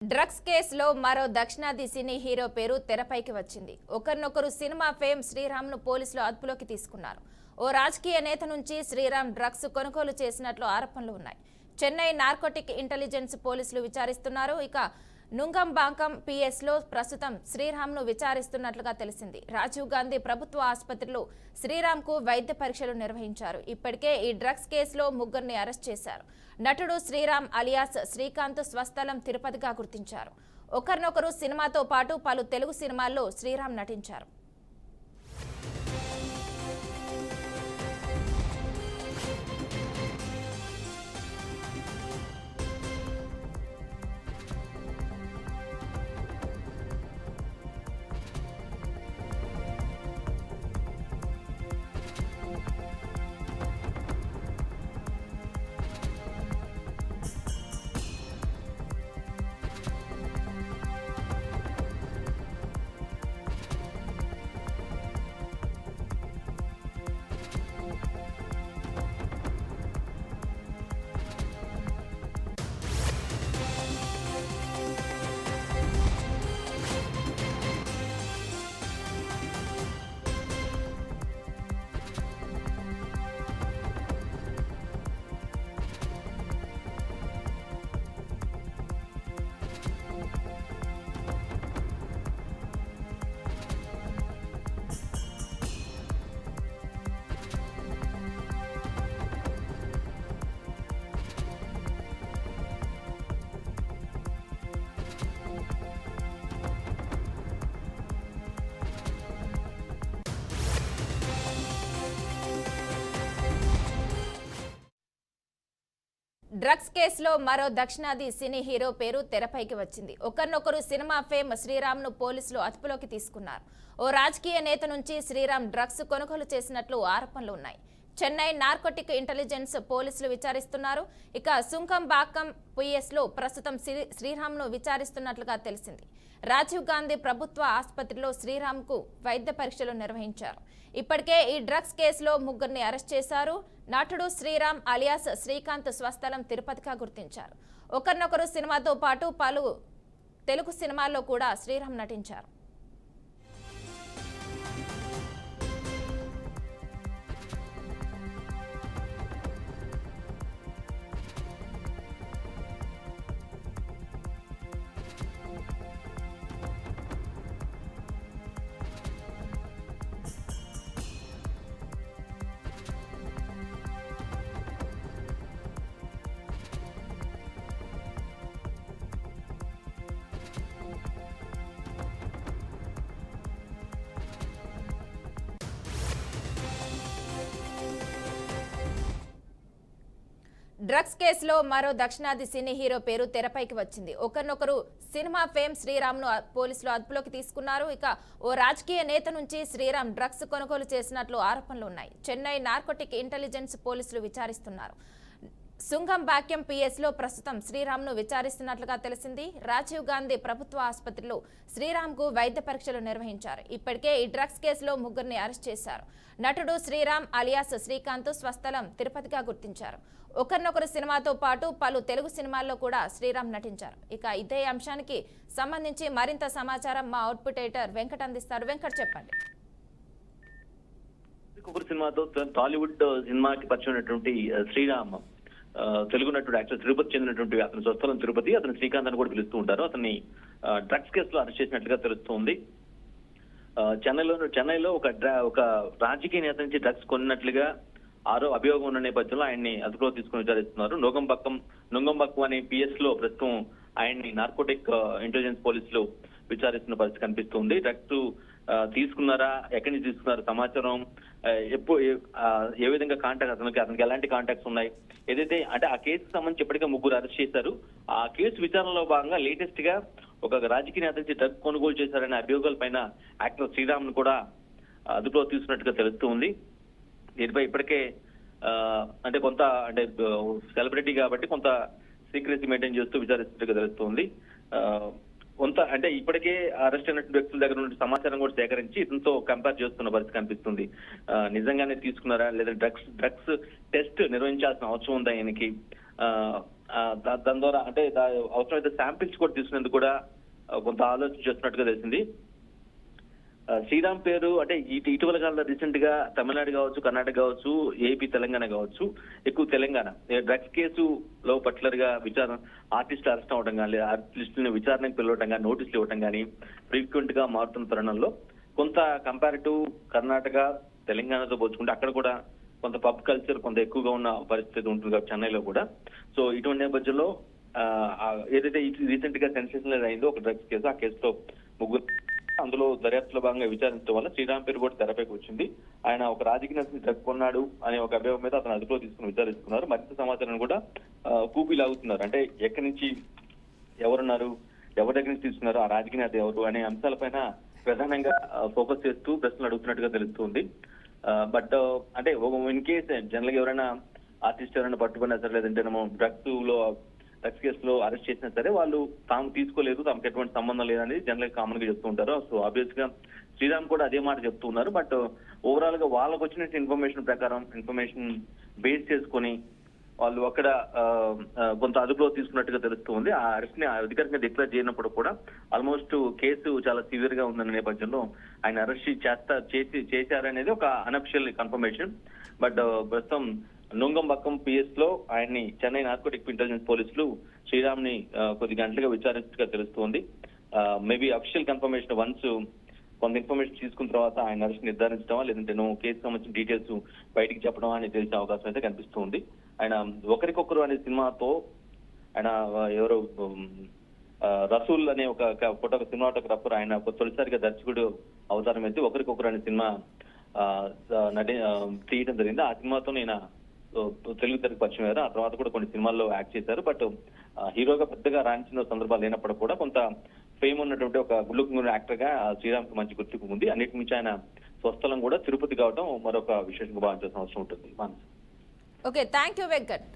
Drugs కేసులో మరో దక్షిణాది సినీ హీరో పేరు తెరపైకి వచ్చింది. ఒకరినొకరు సినిమా ఫేమ్ శ్రీరామ్ను పోలీసులు అదుపులోకి తీసుకున్నారు. ఓ రాజకీయ నేత నుంచి శ్రీరామ్ డ్రగ్స్ కొనుగోలు చేసినట్లు ఆరోపణలు ఉన్నాయి. చెన్నై నార్కోటిక్ ఇంటెలిజెన్స్ పోలీసులు విచారిస్తున్నారు. ఇక నుంగంబాకం పిఎస్లో ప్రస్తుతం శ్రీరామ్ను విచారిస్తున్నట్లుగా తెలిసింది. రాజీవ్ గాంధీ ప్రభుత్వ ఆసుపత్రిలో శ్రీరామ్కు వైద్య పరీక్షలు నిర్వహించారు. ఇప్పటికే ఈ డ్రగ్స్ కేసులో ముగ్గురిని అరెస్ట్ చేశారు. నటుడు శ్రీరామ్ అలియాస్ శ్రీకాంత్ స్వస్థలం తిరుపతిగా గుర్తించారు. ఒకరినొకరు సినిమాతో పాటు పలు తెలుగు సినిమాల్లో శ్రీరామ్ నటించారు. డ్రగ్స్ కేసులో మరో దక్షిణాది సినీ హీరో పేరు తెరపైకి వచ్చింది. ఒకరినొకరు సినిమా ఫేమ్ శ్రీరామ్ను పోలీసులు అదుపులోకి తీసుకున్నారు. ఓ రాజకీయ నేత నుంచి శ్రీరామ్ డ్రగ్స్ కొనుగోలు చేసినట్లు ఆరోపణలు ఉన్నాయి. చెన్నై నార్కోటిక్ ఇంటెలిజెన్స్ పోలీసులు విచారిస్తున్నారు. ఇక సుంకంబాకం పిఎస్లో ప్రస్తుతం శ్రీరామ్ను విచారిస్తున్నట్లుగా తెలిసింది. రాజీవ్ గాంధీ ప్రభుత్వ ఆసుపత్రిలో శ్రీరామ్కు వైద్య పరీక్షలు నిర్వహించారు. ఇప్పటికే ఈ డ్రగ్స్ కేసులో ముగ్గురిని అరెస్ట్ చేశారు. నటుడు శ్రీరామ్ అలియాస్ శ్రీకాంత్ స్వస్థలం తిరుపతిగా గుర్తించారు. ఒకరినొకరు సినిమాతో పాటు పలు తెలుగు సినిమాల్లో కూడా శ్రీరామ్ నటించారు. డ్రగ్స్ కేసులో మరో దక్షిణాది సినీ హీరో పేరు తెరపైకి వచ్చింది. ఒకరినొకరు సినిమా ఫేమ్ శ్రీరామ్ను పోలీసులు అదుపులోకి తీసుకున్నారు. ఇక ఓ రాజకీయ నేత నుంచి శ్రీరామ్ డ్రగ్స్ కొనుగోలు చేసినట్లు ఆరోపణలు ఉన్నాయి. చెన్నై నార్కోటిక్ ఇంటెలిజెన్స్ పోలీసులు విచారిస్తున్నారు. సుంగంబాక్యం పిఎస్లో ప్రస్తుతం శ్రీరామ్ను విచారిస్తున్నట్లుగా తెలిసింది. రాజీవ్ గాంధీ ప్రభుత్వ ఆసుపత్రిలో శ్రీరామ్కు వైద్య పరీక్షలు నిర్వహించారు. ఇప్పటికే ఈ డ్రగ్స్ కేసులో ముగ్గురిని అరెస్ట్ చేశారు. నటుడు శ్రీరామ్ అలియాస్ శ్రీకాంత్ స్వస్థలం తిరుపతిగా గుర్తించారు. ఒకరినొకరు సినిమాతో పాటు పలు తెలుగు సినిమాల్లో కూడా శ్రీరామ్ నటించారు. ఇక ఇదే అంశానికి సంబంధించి మరింత సమాచారం మా అవుట్పుట్ ఎడిటర్ వెంకట్ అందిస్తారు. వెంకట్, చెప్పండి. సినిమాతో టాలీవుడ్ సినిమాకి పరిచయమైనటువంటి శ్రీరామ్ తెలుగు నటుడు, యాక్చువల్ తిరుపతి చెందినటువంటి అతని స్వస్థలం తిరుపతి. అతను శ్రీకాంత్ అని కూడా పిలుస్తూ ఉంటారు. అతన్ని డ్రగ్స్ కేసులో అరెస్ట్ చేసినట్లుగా తెలుస్తోంది. చెన్నైలో ఒక రాజకీయ నేత నుంచి డ్రగ్స్ కొన్నట్లుగా అభియోగం ఉన్న నేపథ్యంలో ఆయన్ని అదుపులో తీసుకుని విచారిస్తున్నారు. నుంగంబాకం అనే పిఎస్ లో ప్రస్తుతం ఆయన్ని నార్కోటిక్ ఇంటెలిజెన్స్ పోలీసులు విచారిస్తున్న పరిస్థితి కనిపిస్తుంది. డ్రగ్స్ తీసుకున్నారా, ఎక్కడి నుంచి తీసుకున్నారు, సమాచారం ఏ విధంగా అతనికి ఎలాంటి కాంటాక్ట్స్ ఉన్నాయి, ఏదైతే అంటే ఆ కేసుకు సంబంధించి ఇప్పటికే ముగ్గురు అరెస్ట్ చేశారు. ఆ కేసు విచారణలో భాగంగా లేటెస్ట్ గా ఒక రాజకీయ నేత నుంచి డ్రగ్ కొనుగోలు చేశారనే అభియోగాల పైన యాక్టర్ శ్రీరామ్ కూడా అదుపులో తీసుకున్నట్టుగా తెలుస్తుంది. దీనిపై ఇప్పటికే కొంత సెలబ్రిటీ కాబట్టి కొంత సీక్రెసీ మెయింటైన్ చేస్తూ విచారిస్తున్నట్టుగా తెలుస్తుంది. కొంత ఇప్పటికే అరెస్ట్ అయినటువంటి వ్యక్తుల దగ్గర నుండి సమాచారం కూడా సేకరించి ఇతనితో కంపేర్ చేస్తున్న పరిస్థితి కనిపిస్తుంది. నిజంగానే తీసుకున్నారా లేదా డ్రగ్స్ టెస్ట్ నిర్వహించాల్సిన అవసరం ఉందా ఆయనకి, దాని ద్వారా అంటే అవసరమైతే శాంపిల్స్ కూడా తీసుకునేందుకు కూడా కొంత ఆలోచన చేస్తున్నట్టుగా తెలిసింది. శ్రీరామ్ పేరు అంటే ఇటీవల కాలంలో రీసెంట్ గా తమిళనాడు కావచ్చు, కర్ణాటక కావచ్చు, ఏపీ, తెలంగాణ కావచ్చు, ఎక్కువ తెలంగాణ డ్రగ్స్ కేసులో పర్టికులర్ గా విచారణ ఆర్టిస్టులు అరెస్ట్ అవ్వడం కానీ, ఆర్టిస్టులను విచారణకు పిలవడం కానీ, నోటీసులు ఇవ్వడం కానీ ఫ్రీక్వెంట్ గా మారుతున్న తరుణంలో కొంత కంపారిటివ్ కర్ణాటక, తెలంగాణతో పోల్చుకుంటే అక్కడ కూడా కొంత పబ్ కల్చర్ కొంత ఎక్కువగా ఉన్న పరిస్థితి ఉంటుంది కాబట్టి చెన్నైలో కూడా. సో ఇటువంటి నేపథ్యంలో ఏదైతే రీసెంట్ గా సెన్సేషనల్ అయిందో ఒక డ్రగ్స్ కేసు, ఆ కేసులో ముగ్గురు అందులో దర్యాప్తులో భాగంగా విచారించడం వల్ల శ్రీరామ్ పేరు కూడా తెరపైకి వచ్చింది. ఆయన ఒక రాజకీయ నేతని డ్రగ్ కొన్నాడు అనే ఒక అభియోగం మీద అతను అదుపులో తీసుకుని విచారిస్తున్నారు. మరింత సమాచారాన్ని కూడా కూపీ లాగుతున్నారు. అంటే ఎక్కడి నుంచి ఎవరున్నారు, ఎవరి దగ్గర నుంచి తీసుకున్నారు, ఆ రాజకీయ నేత ఎవరు అనే అంశాలపైన ప్రధానంగా ఫోకస్ చేస్తూ ప్రశ్నలు అడుగుతున్నట్టుగా తెలుస్తుంది. బట్ అంటే ఇన్ కేస్ జనరల్ గా ఎవరైనా ఆర్టిస్ట్ ఎవరైనా పట్టుకున్నా సరే, లేదంటేనేమో డ్రగ్స్ కేసులో అరెస్ట్ చేసినా సరే వాళ్ళు తాము తీసుకోలేదు, తమకు ఎటువంటి సంబంధం లేదనేది జనరల్ కామన్ గా చెప్తూ ఉంటారు. సో ఆబ్వియస్ గా శ్రీరామ్ కూడా అదే మాట చెప్తూ ఉన్నారు. బట్ ఓవరాల్ గా వాళ్ళకు వచ్చిన ఇన్ఫర్మేషన్ ప్రకారం, ఇన్ఫర్మేషన్ బేస్ చేసుకుని వాళ్ళు అక్కడ కొంత అదుపులో తీసుకున్నట్టుగా తెలుస్తుంది. ఆ అరెస్ట్ ని అధికారికంగా డిక్లేర్ చేయనప్పుడు కూడా ఆల్మోస్ట్ కేసు చాలా సివియర్ గా ఉందన్న నేపథ్యంలో ఆయన అరెస్ట్ చేశారనేది ఒక అనఫిషియల్ కన్ఫర్మేషన్. బట్ ప్రస్తుతం నుంగంబక్కం పిఎస్ లో ఆయన్ని చెన్నై నార్కోటిక్ ఇంటెలిజెన్స్ పోలీసులు శ్రీరామ్ ని కొద్ది గంటలుగా విచారించగా తెలుస్తోంది. మేబీ అఫిషియల్ కన్ఫర్మేషన్ వన్స్ కొంత ఇన్ఫర్మేషన్ తీసుకున్న తర్వాత ఆయన అరెస్ట్ నిర్ధారించడమా, లేదంటే కేసు సంబంధించిన డీటెయిల్స్ బయటికి చెప్పడం అని తెలిసే అవకాశం అయితే కనిపిస్తుంది. ఆయన ఒకరికొకరు అనే సినిమాతో ఆయన ఎవరు రసూల్ అనే ఒక సినిమాటోగ్రాఫర్ ఆయన తొలిసారిగా దర్శకుడు అవతారం అయితే ఒకరికొకరు అనే సినిమా తీయడం జరిగింది. ఆ సినిమాతో నేను తెలుగు తెరకు పరిచయం అయ్యారు. ఆ తర్వాత కూడా కొన్ని సినిమాల్లో యాక్ట్ చేశారు. బట్ హీరోగా పెద్దగా రాణించిన సందర్భాలు లేనప్పుడు కూడా కొంత ఫేమ్ ఉన్నటువంటి ఒక గుడ్ లుకింగ్ యాక్టర్ గా శ్రీరామ్ కి మంచి గుర్తింపు ఉంది. అన్నిటి మించి ఆయన స్వస్థలం కూడా తిరుపతి కావడం మరొక విశేషంగా భావించాల్సిన అవసరం ఉంటుంది. Okay, thank you Venkat.